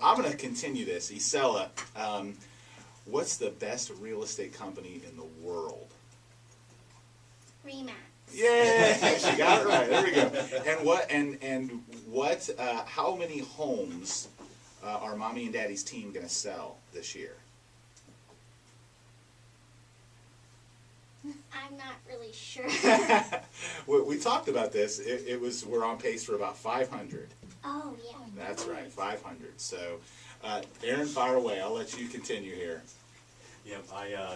I'm going to continue this. Isela, what's the best real estate company in the world? Remax. Yeah, she got it right. There we go. And what? How many homes are Mommy and Daddy's team going to sell this year? I'm not really sure. We talked about this. We're on pace for about 500. Oh, yeah. That's right, 500. So, Aaron, fire away. I'll let you continue here. Yep, I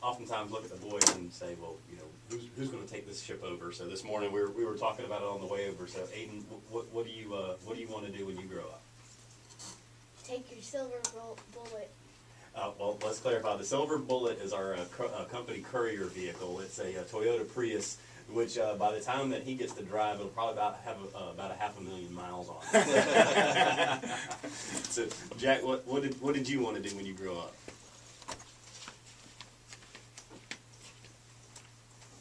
oftentimes look at the boys and say, well, you know, who's going to take this ship over? So this morning we were talking about it on the way over. So Aiden, what do you want to do when you grow up? Take your silver bullet. Well, let's clarify. The Silver Bullet is our company courier vehicle. It's a Toyota Prius, which by the time that he gets to drive, it'll probably have about 500,000 miles on it. So, Jack, what did you want to do when you grew up?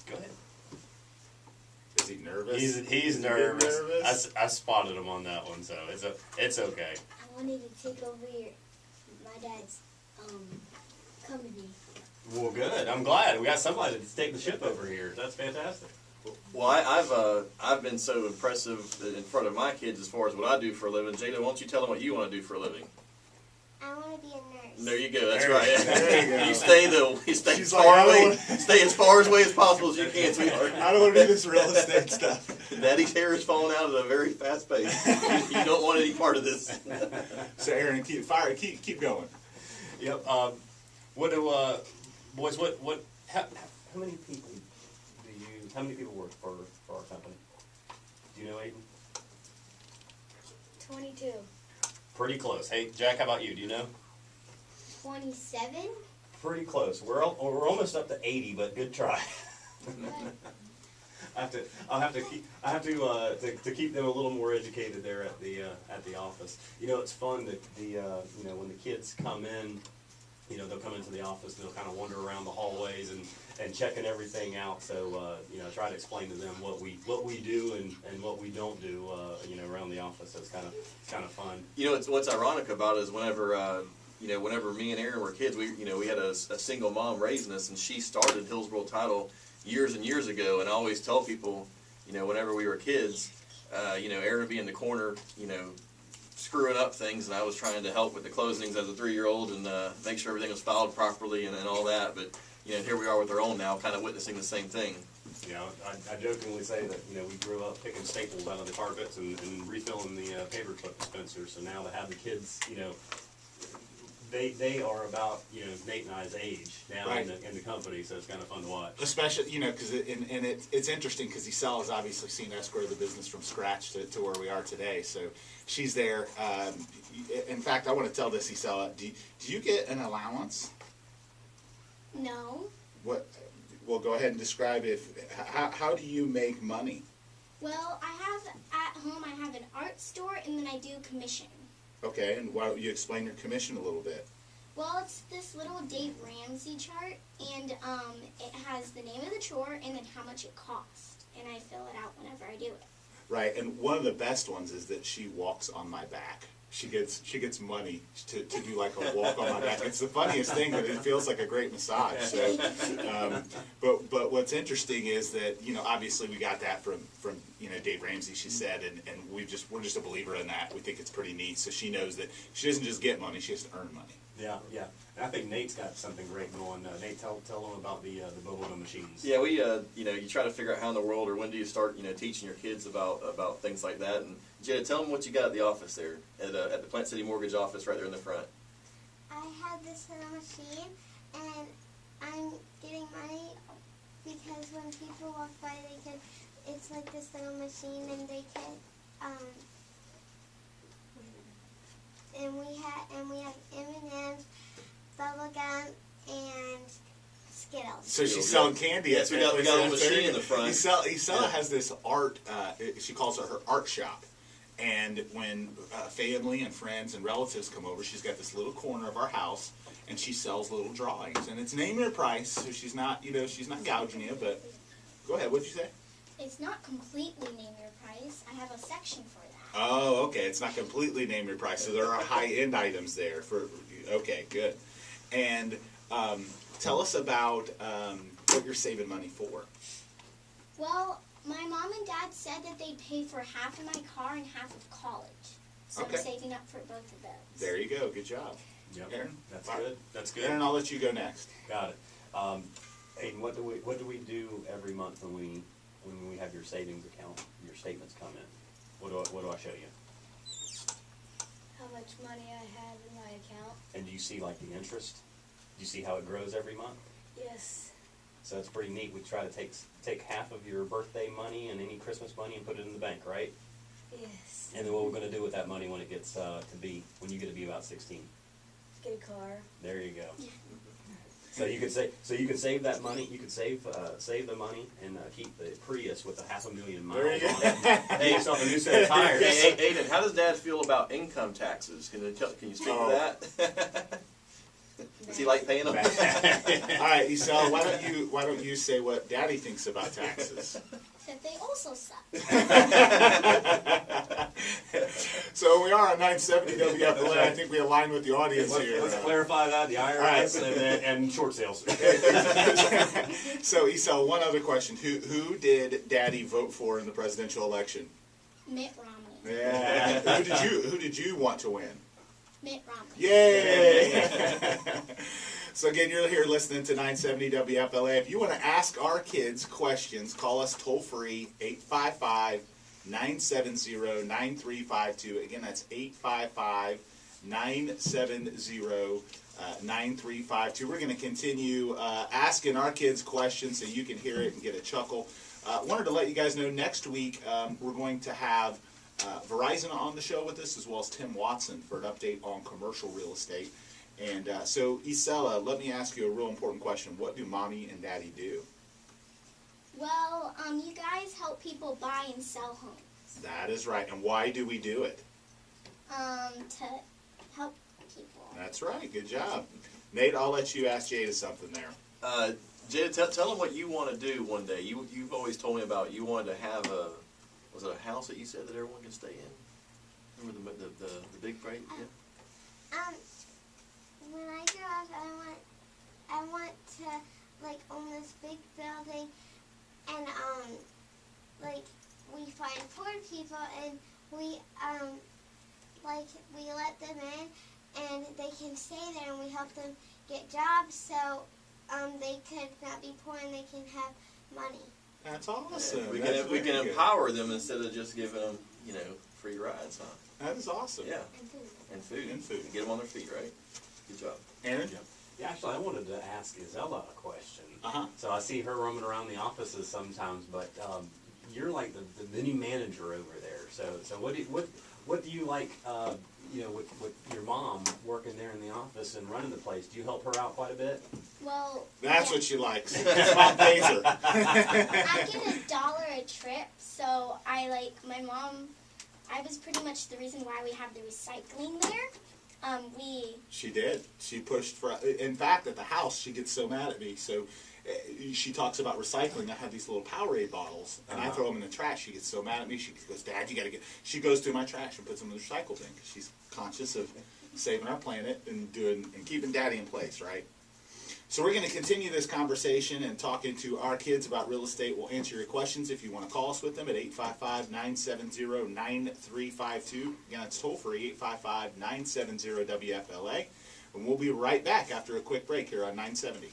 Go ahead. Is he nervous? He's nervous. I spotted him on that one, so it's okay. I wanted to take over my dad's company. Well, good. I'm glad we got somebody to take the ship over here. That's fantastic. Well, I've been so impressive in front of my kids as far as what I do for a living. Jada, why don't you tell them what you want to do for a living? I want to be a nurse. There you go. That's there right. There you go. You stay She's as far like, away. Stay as far away as possible as you can, sweetheart. I don't want to do this real estate stuff. Daddy's hair is falling out at a very fast pace. You don't want any part of this. So Aaron, keep going. Yep. Boys, how many people work for our company? Do you know, Aiden? 22. Pretty close. Hey, Jack, how about you? Do you know? 27? Pretty close. We're almost up to 80, but good try. I'll have to keep them a little more educated there at the office. You know, it's fun that when the kids come in, you know, they'll come into the office, they'll kind of wander around the hallways and checking everything out. So I try to explain to them what we do and what we don't do, around the office. So it's kind of fun. You know, what's ironic about it is whenever me and Aaron were kids, we had a single mom raising us, and she started Hillsborough Title years and years ago. And I always tell people, whenever we were kids, Aaron would be in the corner, screwing up things, and I was trying to help with the closings as a 3-year-old and make sure everything was filed properly and all that. But here we are with our own now, kind of witnessing the same thing. I jokingly say that we grew up picking staples out of the carpets and refilling the paperclip dispensers. So now to have the kids, they are about Nate and I's age now right. in the company, so it's kind of fun to watch. Especially because it's interesting because Isela has obviously seen us grow the business from scratch to where we are today. So she's there. In fact, I want to tell this, Isela. Do you get an allowance? No. What? Well, go ahead and describe how do you make money? Well, at home I have an art store, and then I do commission. Okay, and why don't you explain your commission a little bit? Well, it's this little Dave Ramsey chart, and it has the name of the chore and then how much it costs, and I fill it out whenever I do it. Right, and one of the best ones is that she walks on my back. She gets money to do like a walk on my back. It's the funniest thing, but it feels like a great massage. So, but what's interesting is that obviously we got that from Dave Ramsey. She said, and we're just a believer in that. We think it's pretty neat. So she knows that she doesn't just get money; she has to earn money. Yeah. And I think Nate's got something great going. Nate, tell them about the bubblegum machines. Yeah, we you try to figure out how in the world or when do you start teaching your kids about things like that. And Jada, tell them what you got at the office there at the Plant City Mortgage office right there in the front. I have this little machine, and I'm getting money because when people walk by, it's like this little machine, and they can and we have M&Ms, bubble gum, and Skittles. So she's selling candy. Yes, we got a little machine in the front. Isela has this art. She calls it her art shop. And when family and friends and relatives come over, she's got this little corner of our house, and she sells little drawings. And it's name your price, so she's not gouging you. But go ahead. What'd you say? It's not completely name your price. I have a section for that. Oh, okay. It's not completely name your price, so there are high-end items there. Okay, good. And tell us about what you're saving money for. Well, my mom and dad said that they'd pay for half of my car and half of college. So Okay. I'm saving up for both of those. There you go. Good job. Yep. Aaron? That's All right. good. That's good. Aaron, I'll let you go next. Got it. Aiden, what do we do every month when we have your savings account, your statements come in? What do I show you? How much money I have in my account? And do you see like the interest? Do you see how it grows every month? Yes. So it's pretty neat. We try to take half of your birthday money and any Christmas money and put it in the bank, right? Yes. And then what we're going to do with that money when it gets when you get to be about 16? Get a car. There you go. So you could save that money. You could save the money and keep the Prius with 500,000 miles There you on it. Pay yourself a new set of tires. Hey, Aiden, how does Dad feel about income taxes? Can you speak to that? Does he like paying them? All right, Isel, why don't you say what Daddy thinks about taxes? That they also suck. So we are on 970 WFLA. I think we align with the audience here. Let's clarify that, the IRS Right. and short sales. So Isel, one other question: Who did Daddy vote for in the presidential election? Mitt Romney. Yeah. Who did you want to win? Mitt Romney. Yay! So again, you're here listening to 970 WFLA. If you want to ask our kids questions, call us toll free 855-970-9352. Again, that's 855-970-9352. We're going to continue asking our kids questions so you can hear it and get a chuckle. Wanted to let you guys know next week we're going to have Verizon on the show with us, as well as Tim Watson for an update on commercial real estate. And so, Isela, let me ask you a real important question. What do Mommy and Daddy do? Well, you guys help people buy and sell homes. That is right. And why do we do it? To help people. That's right. Good job. Nate, I'll let you ask Jada something there. Jada, tell them what you want to do one day. You've always told me about you wanted to have was it a house that you said that everyone can stay in? Remember the big break? Yeah. When I grow up, I want to like own this big building, and like we find poor people and we let them in, and they can stay there, and we help them get jobs so they could not be poor and they can have money. That's awesome. We That's can very good. empower them instead of just giving them free rides, huh? That is awesome. Yeah. And food. And food. And food. Get them on their feet, right? Good job. Aaron? Yeah, actually, I wanted to ask Isela a question. Uh-huh. So I see her roaming around the offices sometimes, but you're like the mini manager over there. So what do you like? With your mom working there in the office and running the place, do you help her out quite a bit? Well, That's yeah. what she likes. Mom pays her. I get $1 a trip, so my mom. I was pretty much the reason why we have the recycling there. She did. She pushed for. In fact, at the house, she gets so mad at me. So she talks about recycling. I have these little Powerade bottles, and I throw them in the trash. She gets so mad at me. She goes, "Dad, you got to get." She goes through my trash and puts them in the recycle bin because she's conscious of saving our planet and keeping Daddy in place, right? So we're going to continue this conversation and talking to our kids about real estate. We'll answer your questions if you want to call us with them at 855-970-9352. Again, it's toll free, 855-970-WFLA. And we'll be right back after a quick break here on 970.